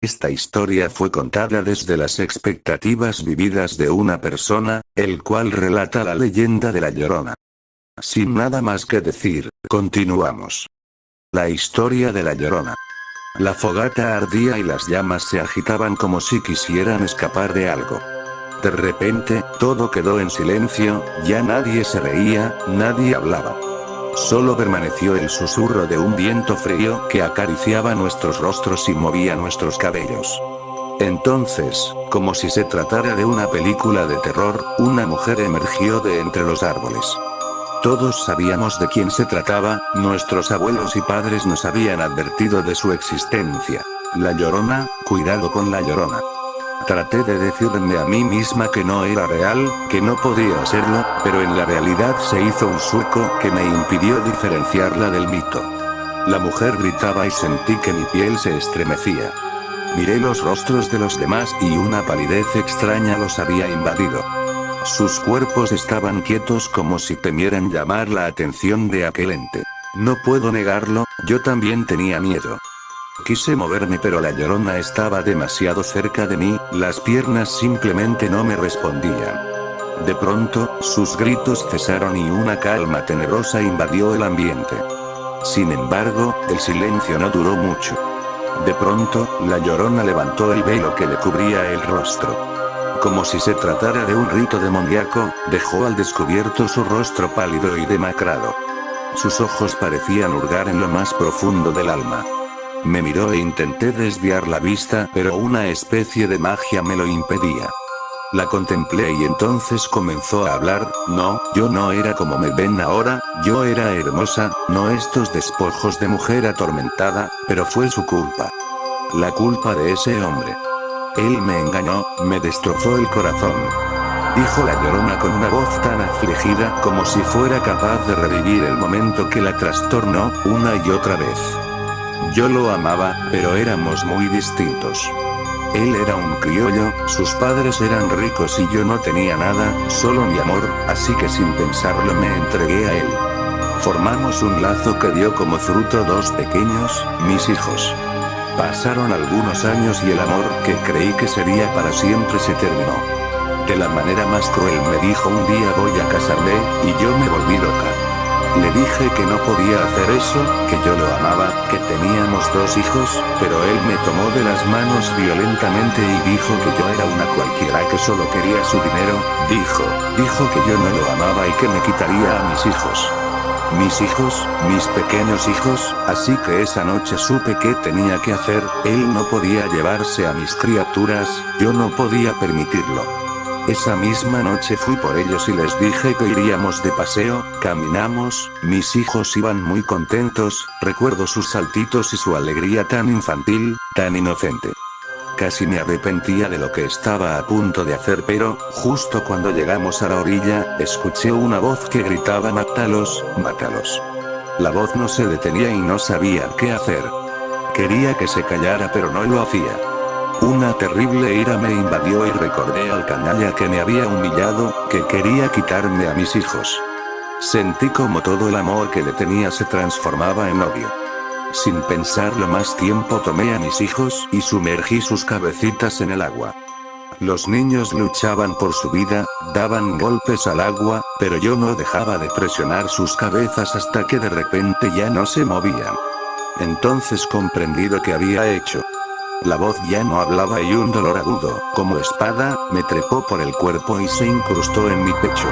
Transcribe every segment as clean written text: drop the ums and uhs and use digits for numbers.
Esta historia fue contada desde las expectativas vividas de una persona, el cual relata la leyenda de La Llorona. Sin nada más que decir, continuamos. La historia de La Llorona. La fogata ardía y las llamas se agitaban como si quisieran escapar de algo. De repente, todo quedó en silencio, ya nadie se reía, nadie hablaba. Solo permaneció el susurro de un viento frío que acariciaba nuestros rostros y movía nuestros cabellos. Entonces, como si se tratara de una película de terror, una mujer emergió de entre los árboles. Todos sabíamos de quién se trataba, nuestros abuelos y padres nos habían advertido de su existencia. La Llorona, cuidado con La Llorona. Traté de decirme a mí misma que no era real, que no podía serlo, pero en la realidad se hizo un surco que me impidió diferenciarla del mito. La mujer gritaba y sentí que mi piel se estremecía. Miré los rostros de los demás y una palidez extraña los había invadido. Sus cuerpos estaban quietos como si temieran llamar la atención de aquel ente. No puedo negarlo, yo también tenía miedo. Quise moverme pero La Llorona estaba demasiado cerca de mí, las piernas simplemente no me respondían. De pronto, sus gritos cesaron y una calma tenebrosa invadió el ambiente. Sin embargo, el silencio no duró mucho. De pronto, La Llorona levantó el velo que le cubría el rostro. Como si se tratara de un rito demoníaco, dejó al descubierto su rostro pálido y demacrado. Sus ojos parecían hurgar en lo más profundo del alma. Me miró e intenté desviar la vista, pero una especie de magia me lo impedía. La contemplé y entonces comenzó a hablar. No, yo no era como me ven ahora, yo era hermosa, no estos despojos de mujer atormentada, pero fue su culpa. La culpa de ese hombre. Él me engañó, me destrozó el corazón. Dijo La Llorona con una voz tan afligida como si fuera capaz de revivir el momento que la trastornó, una y otra vez. Yo lo amaba, pero éramos muy distintos. Él era un criollo, sus padres eran ricos y yo no tenía nada, solo mi amor, así que sin pensarlo me entregué a él. Formamos un lazo que dio como fruto dos pequeños, mis hijos. Pasaron algunos años y el amor que creí que sería para siempre se terminó. De la manera más cruel me dijo un día voy a casarme, y yo me volví loca. Le dije que no podía hacer eso, que yo lo amaba, que teníamos dos hijos, pero él me tomó de las manos violentamente y dijo que yo era una cualquiera que solo quería su dinero, dijo que yo no lo amaba y que me quitaría a mis hijos. Mis hijos, mis pequeños hijos, así que esa noche supe qué tenía que hacer, él no podía llevarse a mis criaturas, yo no podía permitirlo. Esa misma noche fui por ellos y les dije que iríamos de paseo, caminamos, mis hijos iban muy contentos, recuerdo sus saltitos y su alegría tan infantil, tan inocente. Casi me arrepentía de lo que estaba a punto de hacer pero, justo cuando llegamos a la orilla, escuché una voz que gritaba mátalos, mátalos. La voz no se detenía y no sabía qué hacer. Quería que se callara pero no lo hacía. Una terrible ira me invadió y recordé al canalla que me había humillado, que quería quitarme a mis hijos. Sentí como todo el amor que le tenía se transformaba en odio. Sin pensarlo más tiempo tomé a mis hijos y sumergí sus cabecitas en el agua. Los niños luchaban por su vida, daban golpes al agua, pero yo no dejaba de presionar sus cabezas hasta que de repente ya no se movían. Entonces comprendí lo que había hecho. La voz ya no hablaba y un dolor agudo, como espada, me trepó por el cuerpo y se incrustó en mi pecho.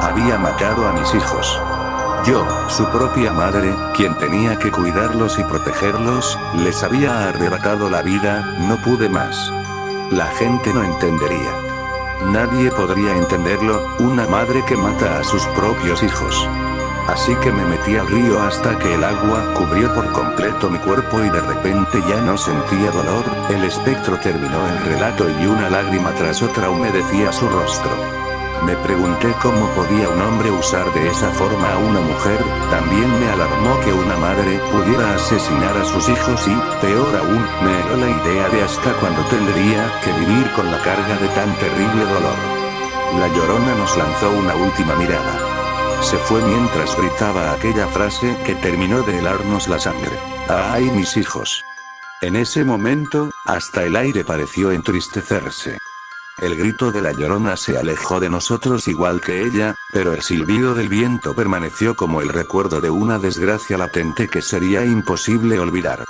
Había matado a mis hijos. Yo, su propia madre, quien tenía que cuidarlos y protegerlos, les había arrebatado la vida, no pude más. La gente no entendería. Nadie podría entenderlo, una madre que mata a sus propios hijos. Así que me metí al río hasta que el agua cubrió por completo mi cuerpo y de repente ya no sentía dolor, el espectro terminó el relato y una lágrima tras otra humedecía su rostro. Me pregunté cómo podía un hombre usar de esa forma a una mujer, también me alarmó que una madre pudiera asesinar a sus hijos y, peor aún, me heló la idea de hasta cuándo tendría que vivir con la carga de tan terrible dolor. La Llorona nos lanzó una última mirada. Se fue mientras gritaba aquella frase que terminó de helarnos la sangre. ¡Ay, mis hijos! En ese momento, Hasta el aire pareció entristecerse. El grito de la Llorona se alejó de nosotros igual que ella, pero el silbido del viento permaneció como el recuerdo de una desgracia latente que sería imposible olvidar.